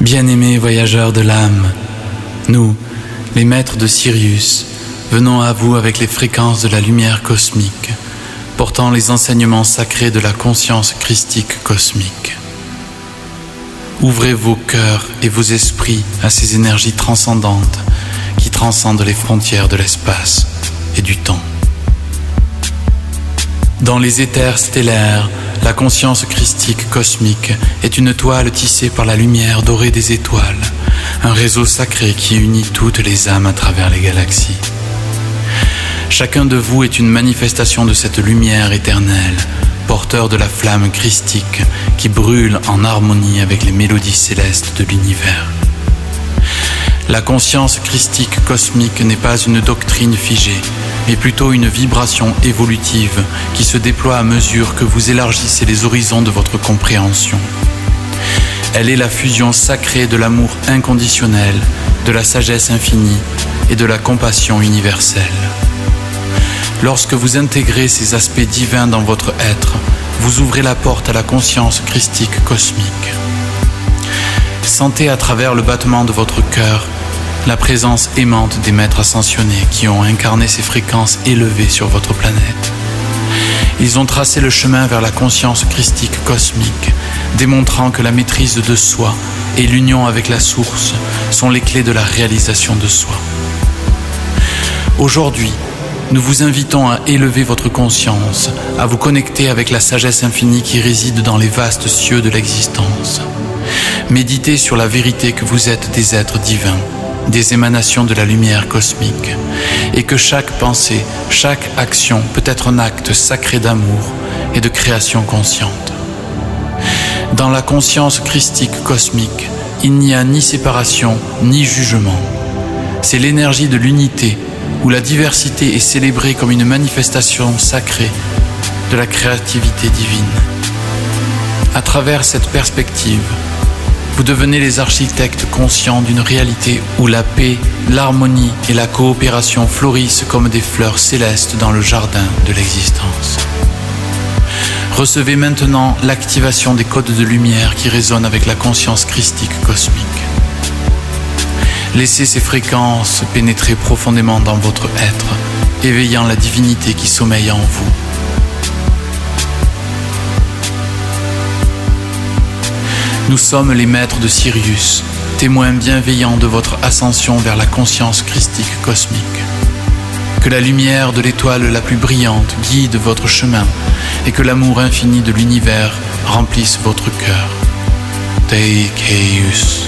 Bien-aimés voyageurs de l'âme, nous, les maîtres de Sirius, venons à vous avec les fréquences de la lumière cosmique, portant les enseignements sacrés de la conscience christique cosmique. Ouvrez vos cœurs et vos esprits à ces énergies transcendantes qui transcendent les frontières de l'espace et du temps. Dans les éthers stellaires, la conscience christique cosmique est une toile tissée par la lumière dorée des étoiles, un réseau sacré qui unit toutes les âmes à travers les galaxies. Chacun de vous est une manifestation de cette lumière éternelle, porteur de la flamme christique qui brûle en harmonie avec les mélodies célestes de l'univers. La conscience christique cosmique n'est pas une doctrine figée, mais plutôt une vibration évolutive qui se déploie à mesure que vous élargissez les horizons de votre compréhension. Elle est la fusion sacrée de l'amour inconditionnel, de la sagesse infinie et de la compassion universelle. Lorsque vous intégrez ces aspects divins dans votre être, vous ouvrez la porte à la conscience christique cosmique. Sentez à travers le battement de votre cœur la présence aimante des maîtres ascensionnés qui ont incarné ces fréquences élevées sur votre planète. Ils ont tracé le chemin vers la conscience christique cosmique, démontrant que la maîtrise de soi et l'union avec la source sont les clés de la réalisation de soi. Aujourd'hui, nous vous invitons à élever votre conscience, à vous connecter avec la sagesse infinie qui réside dans les vastes cieux de l'existence. Méditez sur la vérité que vous êtes des êtres divins, des émanations de la lumière cosmique, et que chaque pensée, chaque action peut être un acte sacré d'amour et de création consciente. Dans la conscience christique cosmique, il n'y a ni séparation ni jugement. C'est l'énergie de l'unité, où la diversité est célébrée comme une manifestation sacrée de la créativité divine. À travers cette perspective, vous devenez les architectes conscients d'une réalité où la paix, l'harmonie et la coopération florissent comme des fleurs célestes dans le jardin de l'existence. Recevez maintenant l'activation des codes de lumière qui résonnent avec la conscience christique cosmique. Laissez ces fréquences pénétrer profondément dans votre être, éveillant la divinité qui sommeille en vous. Nous sommes les maîtres de Sirius, témoins bienveillants de votre ascension vers la conscience christique cosmique. Que la lumière de l'étoile la plus brillante guide votre chemin et que l'amour infini de l'univers remplisse votre cœur. Deikeus.